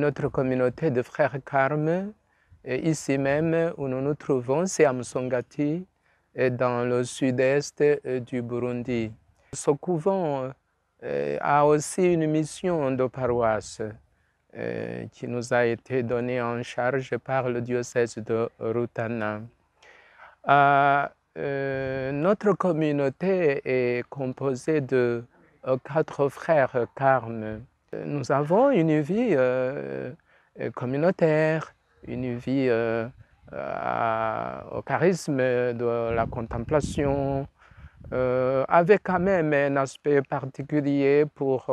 notre communauté de frères Carmes, ici même où nous nous trouvons, c'est à Msongati, dans le sud-est du Burundi. Ce couvent a aussi une mission de paroisse qui nous a été donnée en charge par le diocèse de Rutana. Notre communauté est composée de 4 frères Carmes. Nous avons une vie communautaire, une vie au charisme de la contemplation, avec quand même un aspect particulier pour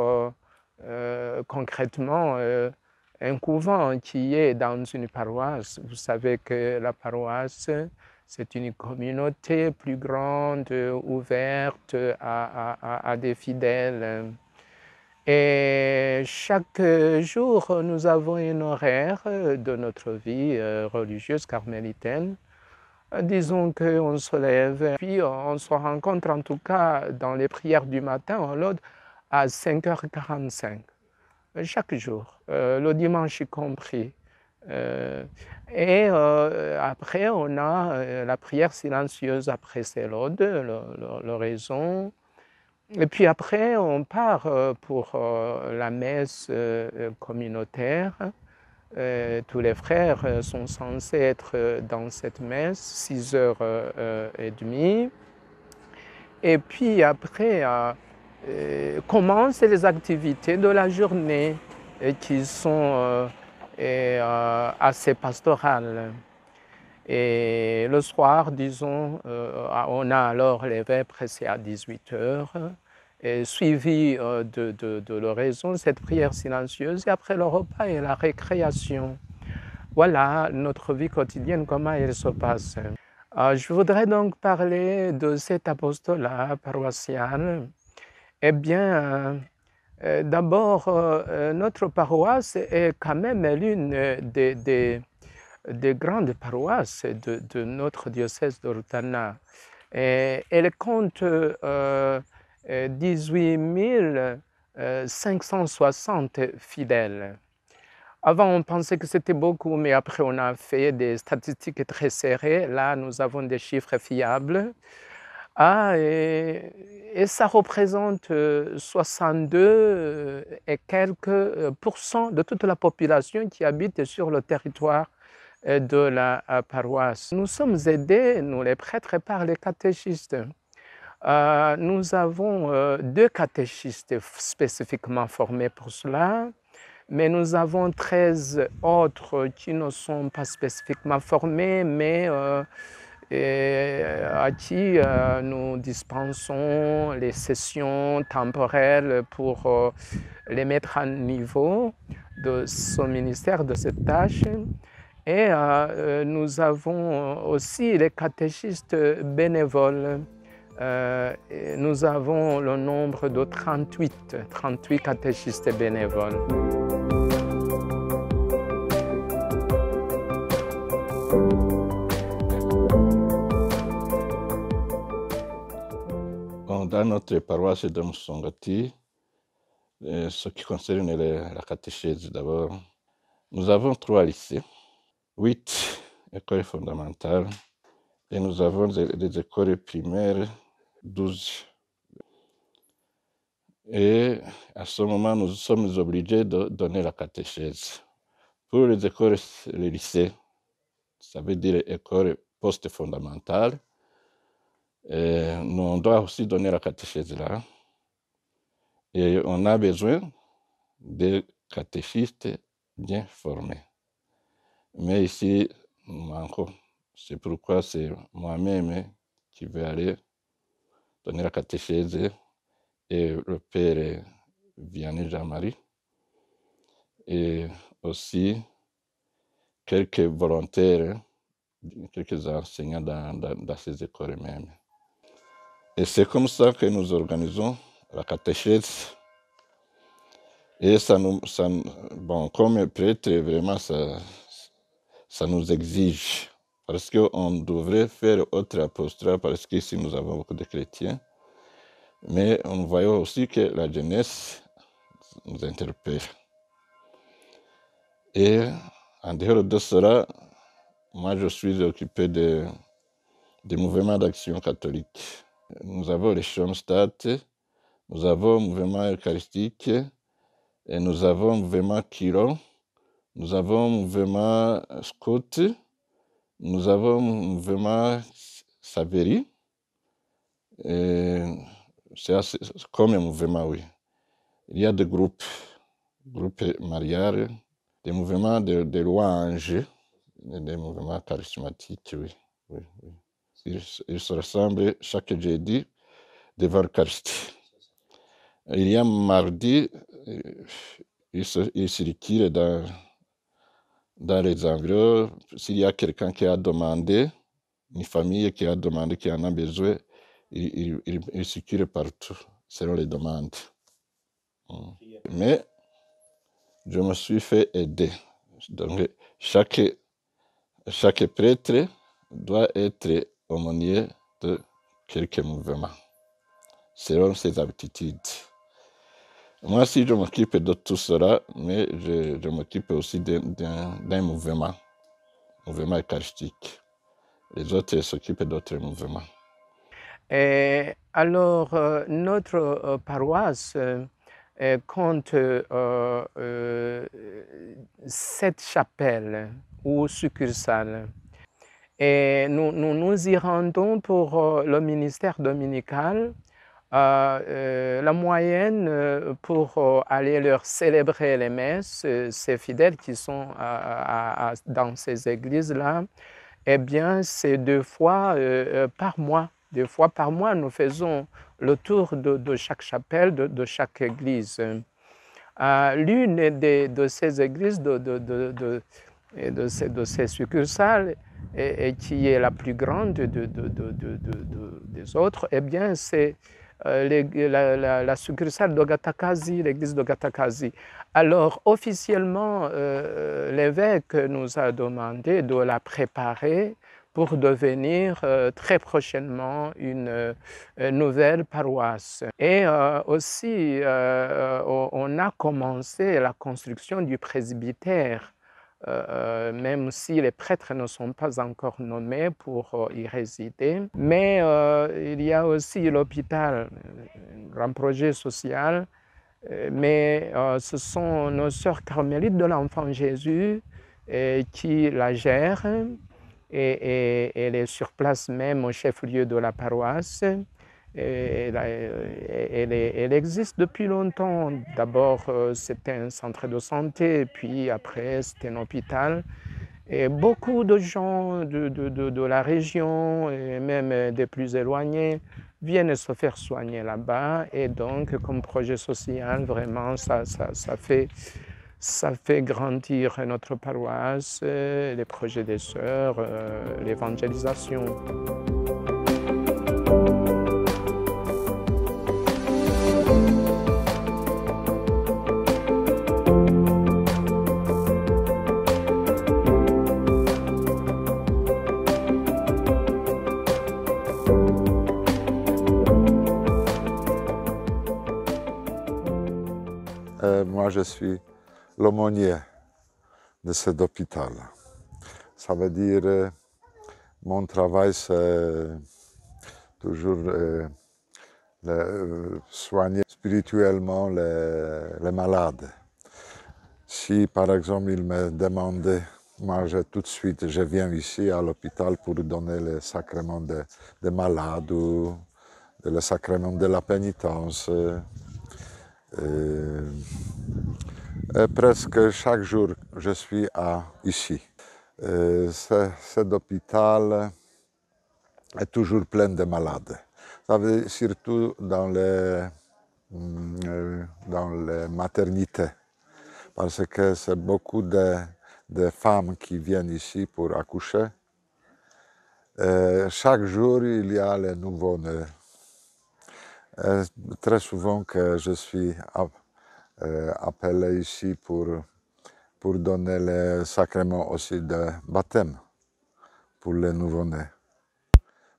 concrètement un couvent qui est dans une paroisse. Vous savez que la paroisse, c'est une communauté plus grande, ouverte à des fidèles. Et chaque jour, nous avons un horaire de notre vie religieuse carmélitaine. Disons qu'on se lève, puis on se rencontre en tout cas dans les prières du matin en Laude à 5h45, chaque jour, le dimanche y compris. Et après, on a la prière silencieuse après ces laudes, l'oraison. Et puis après, on part pour la messe communautaire. Tous les frères sont censés être dans cette messe, 6h30. Et puis après, commencent les activités de la journée qui sont assez pastorales. Et le soir, disons, on a alors les vêpres pressés à 18h, suivi de l'oraison, cette prière silencieuse, et après le repas et la récréation. Voilà notre vie quotidienne, comment elle se passe. Je voudrais donc parler de cet apostolat paroissial. Eh bien, d'abord, notre paroisse est quand même l'une des grandes paroisses de notre diocèse de Rutana. Elle compte 18 560 fidèles. Avant, on pensait que c'était beaucoup, mais après, on a fait des statistiques très serrées. Là, nous avons des chiffres fiables. Et ça représente 62 et quelques pourcents de toute la population qui habite sur le territoire de la paroisse. Nous sommes aidés, nous les prêtres, par les catéchistes. Nous avons 2 catéchistes spécifiquement formés pour cela, mais nous avons 13 autres qui ne sont pas spécifiquement formés, mais à qui nous dispensons les sessions temporelles pour les mettre à niveau de ce ministère, de cette tâche. Et nous avons aussi les catéchistes bénévoles. Nous avons le nombre de 38 catéchistes bénévoles. Dans notre paroisse de Msongati, ce qui concerne la catéchèse d'abord, nous avons 3 lycées, 8 écoles fondamentales et nous avons des écoles primaires, 12. Et à ce moment, nous sommes obligés de donner la catéchèse. Pour les écoles, les lycées, ça veut dire écoles post-fondamentales, nous on doit aussi donner la catéchèse là. Et on a besoin de catéchistes bien formés. Mais ici, nous manquons. C'est pourquoi c'est moi-même qui vais aller donner la catéchèse et le père Vianney Jean-Marie. Et aussi quelques volontaires, quelques enseignants dans ces écoles même. Et c'est comme ça que nous organisons la catéchèse. Et bon, comme prêtre, vraiment, ça nous exige. Parce qu'on devrait faire autre apostolat, parce qu'ici nous avons beaucoup de chrétiens. Mais on voit aussi que la jeunesse nous interpelle. Et en dehors de cela, moi je suis occupé des mouvements d'action catholique. Nous avons les Schoenstatt, nous avons le mouvement eucharistique, et nous avons le mouvement Chiron, nous avons le mouvement Scout, nous avons le mouvement Saveri. C'est comme un mouvement, oui. Il y a des groupes mariages, des mouvements de louanges, des mouvements charismatiques, oui. Ils se rassemblent chaque jeudi devant l'Eucharistie. Il y a mardi, ils circulent dans les environs. S'il y a quelqu'un qui a demandé, une famille qui a demandé, qui en a besoin, il circule partout, selon les demandes. Mais je me suis fait aider. Donc, chaque prêtre doit être aumônier de quelques mouvements, selon ses aptitudes. Moi aussi, je m'occupe de tout cela, mais je m'occupe aussi d'un mouvement eucharistique. Les autres s'occupent d'autres mouvements. Et alors, notre paroisse compte 7 chapelles ou succursales. Et nous y rendons pour le ministère dominical. La moyenne pour aller leur célébrer les messes, ces fidèles qui sont dans ces églises-là, eh bien, c'est 2 fois par mois. 2 fois par mois, nous faisons le tour de chaque chapelle, de chaque église. L'une de ces églises, de ces succursales, et qui est la plus grande des autres, eh bien, c'est la succursale d'Ogatakazi, l'église d'Ogatakazi. Alors, officiellement, l'évêque nous a demandé de la préparer pour devenir très prochainement une nouvelle paroisse. Et aussi, on a commencé la construction du presbytère, même si les prêtres ne sont pas encore nommés pour y résider. Mais il y a aussi l'hôpital, un grand projet social, mais ce sont nos sœurs carmélites de l'Enfant Jésus qui la gèrent, et elle est sur place même au chef-lieu de la paroisse. Elle existe depuis longtemps. D'abord, c'était un centre de santé, puis après, c'était un hôpital. Et beaucoup de gens de la région, et même des plus éloignés, viennent se faire soigner là-bas. Et donc, comme projet social, vraiment, ça fait grandir notre paroisse, les projets des sœurs, l'évangélisation. Moi, je suis l'aumônier de cet hôpital. Ça veut dire, mon travail, c'est toujours soigner spirituellement les malades. Si, par exemple, ils me demandaient, moi, tout de suite, je viens ici à l'hôpital pour donner le sacrement des malades ou le sacrement de la pénitence. Presque chaque jour, je suis ici. Cet hôpital est toujours plein de malades. Ça veut dire surtout dans les maternités, parce que c'est beaucoup de femmes qui viennent ici pour accoucher. Chaque jour, il y a les nouveau-nés. Très souvent que je suis appelé ici pour donner le sacrement aussi de baptême pour les nouveau-nés,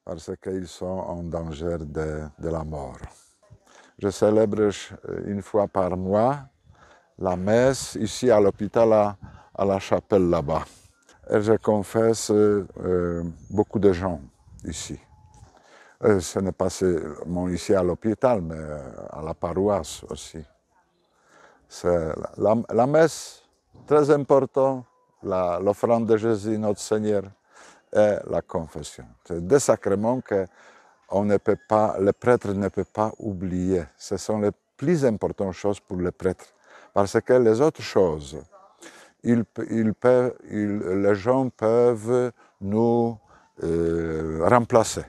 parce qu'ils sont en danger de la mort. Je célèbre 1 fois par mois la messe ici à l'hôpital à à la chapelle là-bas. Et je confesse beaucoup de gens ici. Ce n'est pas seulement ici à l'hôpital, mais à la paroisse aussi. C'est la messe, très important, l'offrande de Jésus, notre Seigneur, et la confession. C'est des sacrements que le prêtre ne peut pas oublier. Ce sont les plus importantes choses pour le prêtre. Parce que les autres choses, les gens peuvent nous remplacer.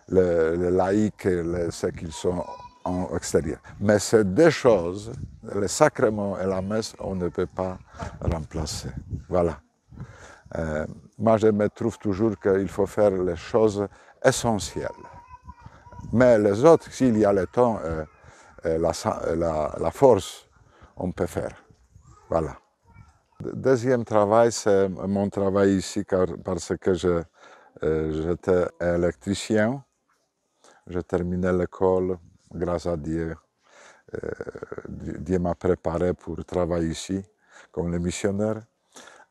Les laïcs, ceux qui sont en extérieur. Mais ces deux choses, le sacrement et la messe, on ne peut pas remplacer. Voilà. Moi, je me trouve toujours qu'il faut faire les choses essentielles. Mais les autres, s'il y a le temps et la force, on peut faire. Voilà. Le deuxième travail, c'est mon travail ici parce que j'étais électricien. J'ai terminé l'école, grâce à Dieu. Dieu m'a préparé pour travailler ici comme le missionnaire.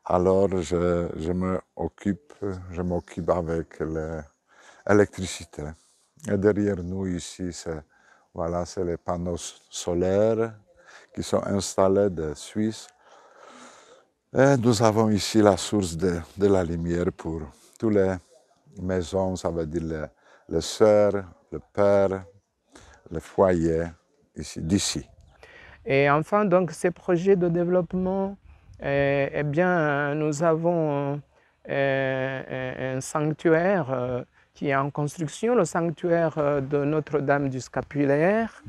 Alors je m'occupe avec l'électricité. Et derrière nous ici, c'est les panneaux solaires qui sont installés de Suisse. Et nous avons ici la source de la lumière pour toutes les maisons, ça veut dire les sœurs, le père, le foyer d'ici. Et enfin, donc, ces projets de développement, eh bien, nous avons un sanctuaire qui est en construction, le sanctuaire de Notre-Dame du Scapulaire.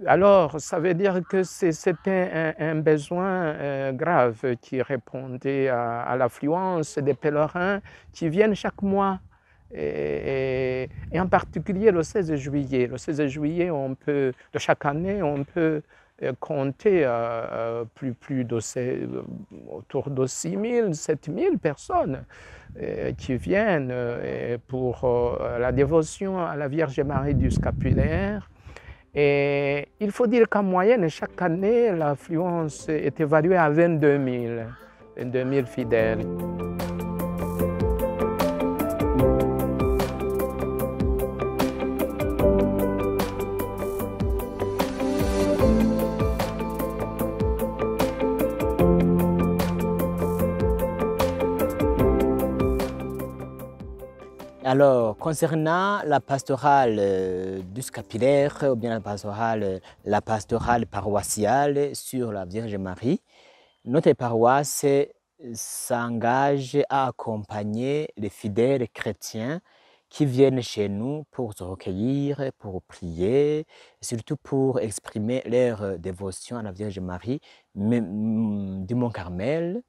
Alors, ça veut dire que c'était un besoin grave qui répondait à l'affluence des pèlerins qui viennent chaque mois. Et en particulier le 16 juillet. Le 16 juillet, de chaque année, on peut compter autour de 6 000, 7 000 personnes qui viennent pour la dévotion à la Vierge Marie du Scapulaire. Et il faut dire qu'en moyenne, chaque année, l'affluence est évaluée à 22 000 fidèles. Alors, concernant la pastorale du Scapulaire, ou bien la pastorale paroissiale sur la Vierge Marie, notre paroisse s'engage à accompagner les fidèles chrétiens qui viennent chez nous pour se recueillir, pour prier, surtout pour exprimer leur dévotion à la Vierge Marie du Mont-Carmel,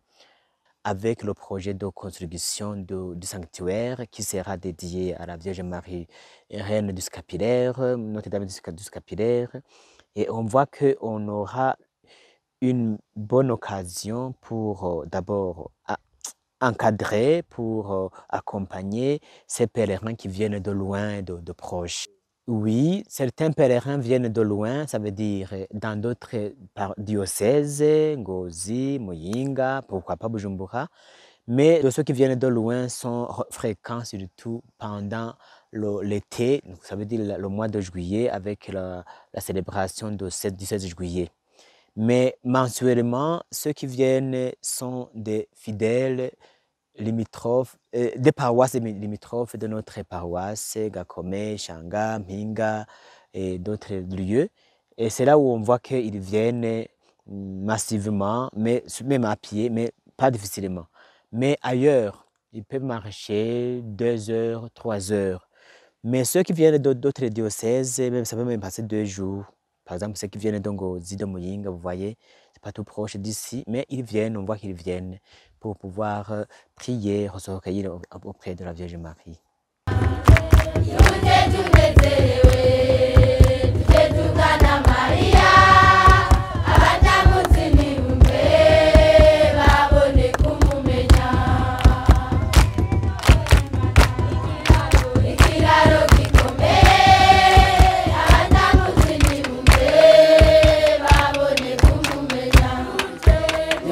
avec le projet de construction du sanctuaire qui sera dédié à la Vierge Marie, Reine du Scapulaire, Notre-Dame du Scapulaire. Et on voit qu'on aura une bonne occasion pour d'abord encadrer, pour accompagner ces pèlerins qui viennent de loin, de proches. Oui, certains pèlerins viennent de loin, ça veut dire dans d'autres diocèses, Ngozi, Muyinga, pourquoi pas Bujumbura, mais ceux qui viennent de loin sont fréquents surtout pendant l'été, ça veut dire le mois de juillet avec la célébration du 16 juillet. Mais mensuellement, ceux qui viennent sont des fidèles limitrophes, des paroisses limitrophes de notre paroisse, Gakome, Shanga, Mpinga et d'autres lieux. Et c'est là où on voit qu'ils viennent massivement, même à pied, mais pas difficilement. Mais ailleurs, ils peuvent marcher 2 heures, 3 heures. Mais ceux qui viennent d'autres diocèses, ça peut même passer 2 jours. Par exemple, ceux qui viennent d'Ngozi, de Muyinga, vous voyez, c'est pas tout proche d'ici, mais ils viennent, on voit qu'ils viennent pour pouvoir prier, se recueillir auprès de la Vierge Marie.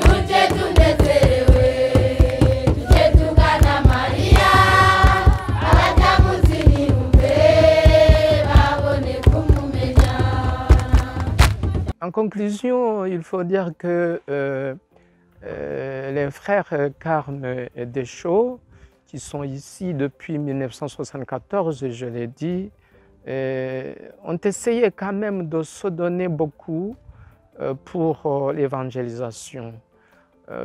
Tuje tunezere conclusion, il faut dire que les frères Carme et Deschaux, qui sont ici depuis 1974, je l'ai dit, ont essayé quand même de se donner beaucoup pour l'évangélisation.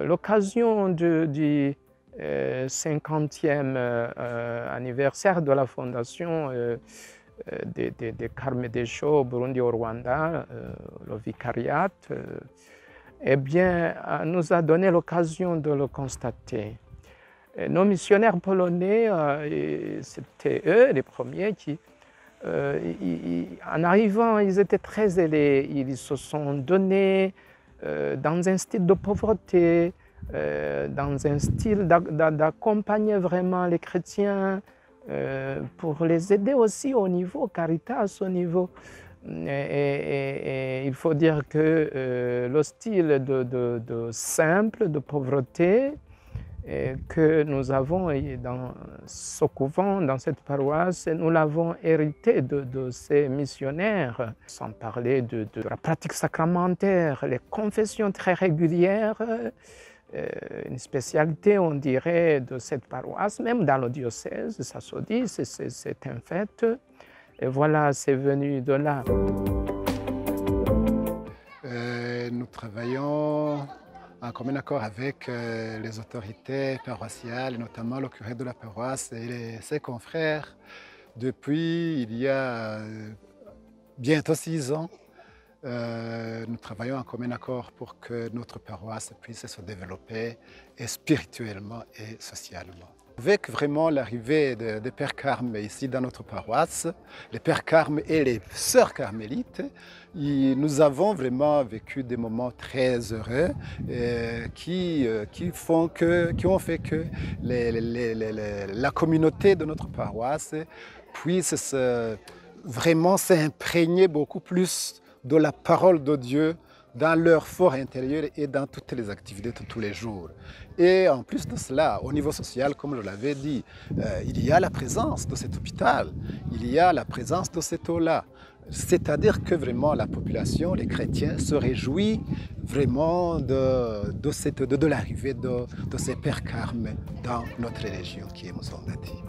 L'occasion du 50e anniversaire de la fondation des Carme et Deschaux au Burundi au Rwanda, le vicariat, eh bien, nous a donné l'occasion de le constater. Nos missionnaires polonais, c'était eux les premiers qui, en arrivant, ils étaient très zélés. Ils se sont donnés dans un style de pauvreté, dans un style d'accompagner vraiment les chrétiens pour les aider aussi au niveau Caritas, au niveau. Et il faut dire que le style de simple, de pauvreté, que nous avons dans ce couvent, dans cette paroisse, nous l'avons hérité de ces missionnaires, sans parler de la pratique sacramentaire, les confessions très régulières, une spécialité, on dirait, de cette paroisse, même dans le diocèse, ça se dit, c'est un fait. Et voilà, c'est venu de là. Nous travaillons en commun accord avec les autorités paroissiales, notamment le curé de la paroisse et ses confrères, depuis il y a bientôt 6 ans. Nous travaillons en commun accord pour que notre paroisse puisse se développer et spirituellement et socialement. Avec vraiment l'arrivée des Pères Carme ici dans notre paroisse, les Pères Carme et les Sœurs Carmélites, nous avons vraiment vécu des moments très heureux qui ont fait que la communauté de notre paroisse puisse vraiment s'imprégner beaucoup plus de la parole de Dieu dans leur fort intérieur et dans toutes les activités de tous les jours. Et en plus de cela, au niveau social, comme je l'avais dit, il y a la présence de cet hôpital, il y a la présence de cette eau-là. C'est-à-dire que vraiment la population, les chrétiens, se réjouit vraiment de l'arrivée de ces Pères Carme dans notre région qui est Mozambique.